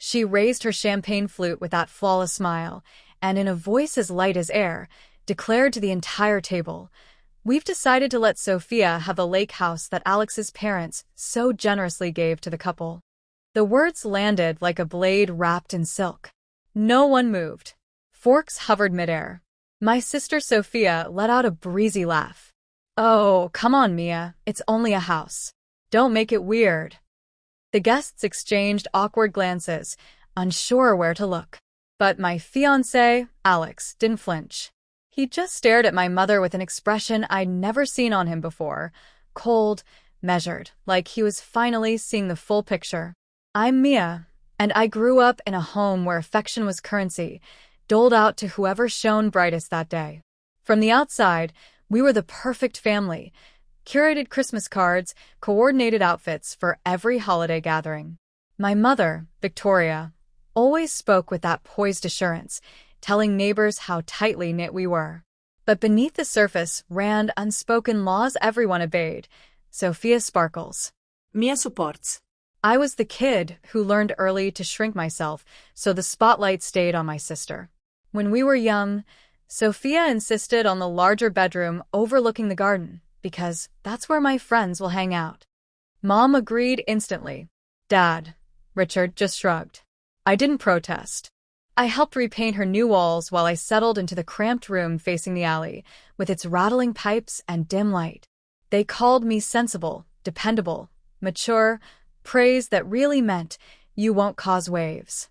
She raised her champagne flute with that flawless smile, and in a voice as light as air, declared to the entire table, "We've decided to let Sophia have the lake house that Alex's parents so generously gave to the couple." The words landed like a blade wrapped in silk. No one moved. Forks hovered midair. My sister Sophia let out a breezy laugh. "Oh, come on, Mia. It's only a house. Don't make it weird." The guests exchanged awkward glances, unsure where to look. But my fiancé, Alex, didn't flinch. He just stared at my mother with an expression I'd never seen on him before, cold, measured, like he was finally seeing the full picture. "I'm Mia, and I grew up in a home where affection was currency, doled out to whoever shone brightest that day. From the outside, we were the perfect family. Curated Christmas cards, coordinated outfits for every holiday gathering. My mother, Victoria, always spoke with that poised assurance, telling neighbors how tightly knit we were. But beneath the surface ran unspoken laws everyone obeyed. Sophia sparkles. Mia supports. I was the kid who learned early to shrink myself so the spotlight stayed on my sister. When we were young, Sophia insisted on the larger bedroom overlooking the garden, because that's where my friends will hang out. Mom agreed instantly. Dad, Richard, just shrugged. I didn't protest. I helped repaint her new walls while I settled into the cramped room facing the alley, with its rattling pipes and dim light. They called me sensible, dependable, mature, praise that really meant you won't cause waves.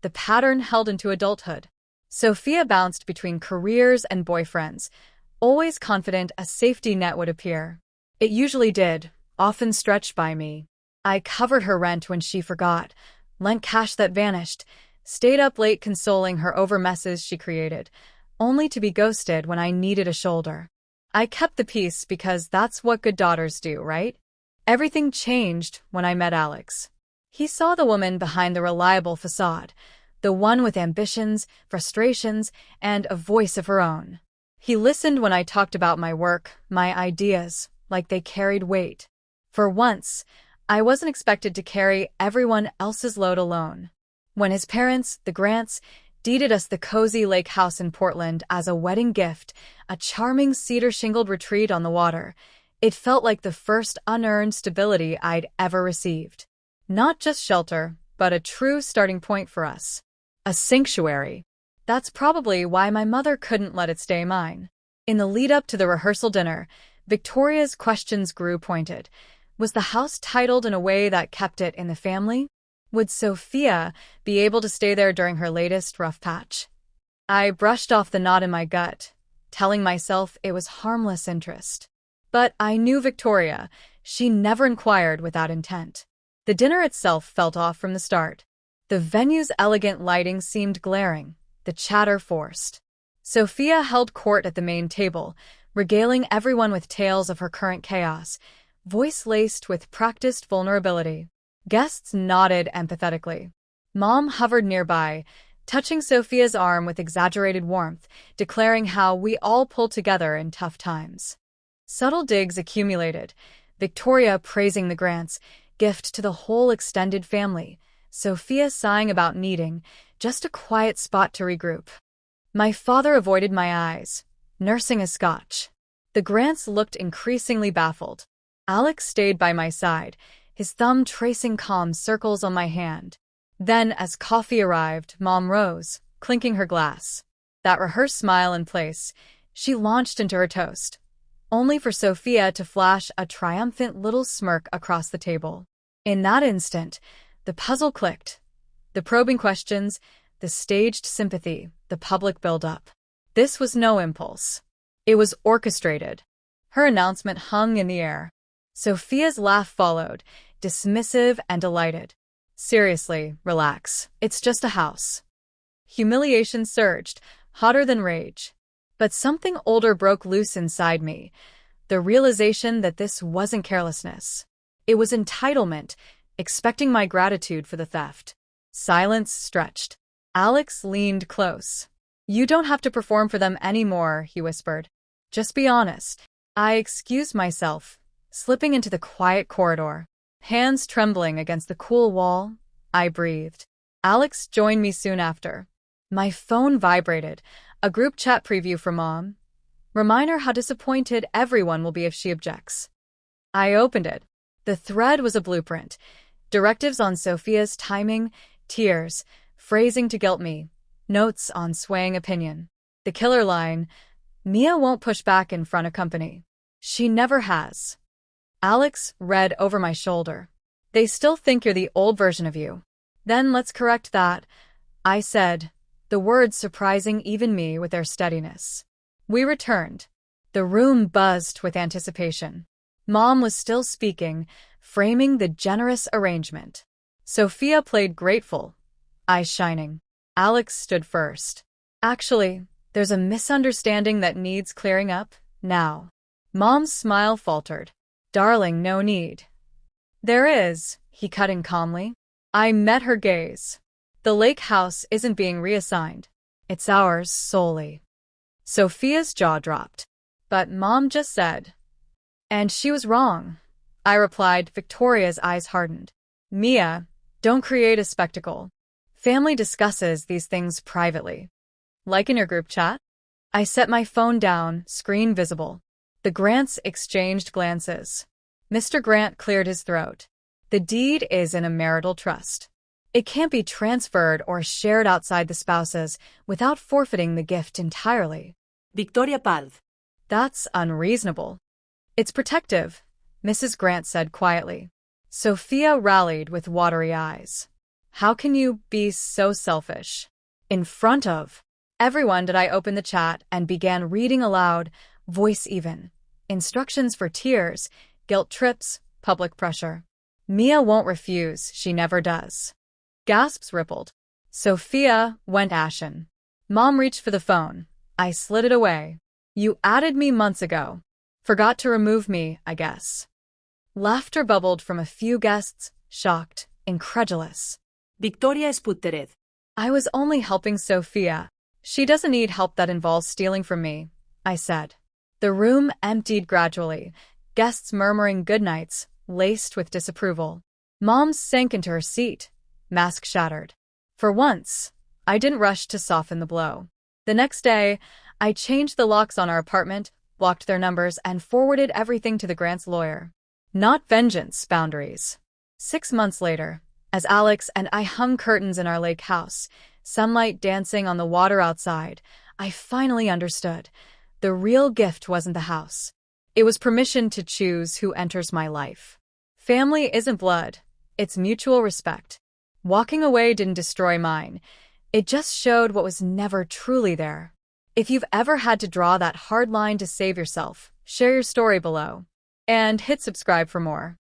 The pattern held into adulthood. Sophia bounced between careers and boyfriends, always confident a safety net would appear. It usually did, often stretched by me. I covered her rent when she forgot, lent cash that vanished, stayed up late consoling her over messes she created, only to be ghosted when I needed a shoulder. I kept the peace because that's what good daughters do, right? Everything changed when I met Alex. He saw the woman behind the reliable facade, the one with ambitions, frustrations, and a voice of her own. He listened when I talked about my work, my ideas, like they carried weight. For once, I wasn't expected to carry everyone else's load alone. When his parents, the Grants, deeded us the cozy lake house in Portland as a wedding gift, a charming cedar-shingled retreat on the water, it felt like the first unearned stability I'd ever received. Not just shelter, but a true starting point for us. A sanctuary. That's probably why my mother couldn't let it stay mine. In the lead-up to the rehearsal dinner, Victoria's questions grew pointed. Was the house titled in a way that kept it in the family? Would Sophia be able to stay there during her latest rough patch? I brushed off the knot in my gut, telling myself it was harmless interest. But I knew Victoria. She never inquired without intent. The dinner itself felt off from the start. The venue's elegant lighting seemed glaring, the chatter forced. Sophia held court at the main table, regaling everyone with tales of her current chaos, voice laced with practiced vulnerability. Guests nodded empathetically. Mom hovered nearby, touching Sophia's arm with exaggerated warmth, declaring how we all pulled together in tough times. Subtle digs accumulated, Victoria praising the Grants, gift to the whole extended family, Sophia sighing about needing just a quiet spot to regroup. My father avoided my eyes, nursing a scotch. The Grants looked increasingly baffled. Alex stayed by my side, his thumb tracing calm circles on my hand. Then, as coffee arrived, Mom rose, clinking her glass. That rehearsed smile in place, she launched into her toast, only for Sophia to flash a triumphant little smirk across the table. In that instant, the puzzle clicked. The probing questions, the staged sympathy, the public build-up. This was no impulse. It was orchestrated. Her announcement hung in the air. Sophia's laugh followed, dismissive and delighted. Seriously, relax. It's just a house. Humiliation surged, hotter than rage. But something older broke loose inside me, the realization that this wasn't carelessness. It was entitlement, expecting my gratitude for the theft. Silence stretched. Alex leaned close. You don't have to perform for them anymore, he whispered. Just be honest. I excused myself, slipping into the quiet corridor. Hands trembling against the cool wall, I breathed. Alex joined me soon after. My phone vibrated. A group chat preview from Mom. Remind her how disappointed everyone will be if she objects. I opened it. The thread was a blueprint. Directives on Sophia's timing, tears, phrasing to guilt me, notes on swaying opinion. The killer line, Mia won't push back in front of company. She never has. Alex read over my shoulder. They still think you're the old version of you. Then let's correct that, I said, the words surprising even me with their steadiness. We returned. The room buzzed with anticipation. Mom was still speaking, framing the generous arrangement. Sophia played grateful, eyes shining. Alex stood first. Actually, there's a misunderstanding that needs clearing up, now. Mom's smile faltered. Darling, no need. There is, he cut in calmly. I met her gaze. The lake house isn't being reassigned. It's ours solely. Sophia's jaw dropped. But Mom just said. And she was wrong. I replied, Victoria's eyes hardened. Mia, don't create a spectacle. Family discusses these things privately. Like in your group chat? I set my phone down, screen visible. The Grants exchanged glances. Mr. Grant cleared his throat. The deed is in a marital trust. It can't be transferred or shared outside the spouses without forfeiting the gift entirely. Victoria Paz. That's unreasonable. It's protective, Mrs. Grant said quietly. Sophia rallied with watery eyes. How can you be so selfish? In front of everyone did I open the chat and began reading aloud, voice even. Instructions for tears, guilt trips, public pressure. Mia won't refuse, she never does. Gasps rippled. Sophia went ashen. Mom reached for the phone. I slid it away. You added me months ago. Forgot to remove me, I guess. Laughter bubbled from a few guests, shocked, incredulous. Victoria Sputtered. I was only helping Sophia. She doesn't need help that involves stealing from me, I said. The room emptied gradually, guests murmuring goodnights, laced with disapproval. Mom sank into her seat, mask shattered. For once, I didn't rush to soften the blow. The next day, I changed the locks on our apartment, blocked their numbers, and forwarded everything to the Grant's lawyer. Not vengeance, boundaries. 6 months later, as Alex and I hung curtains in our lake house, sunlight dancing on the water outside, I finally understood. The real gift wasn't the house. It was permission to choose who enters my life. Family isn't blood. It's mutual respect. Walking away didn't destroy mine. It just showed what was never truly there. If you've ever had to draw that hard line to save yourself, share your story below. And hit subscribe for more.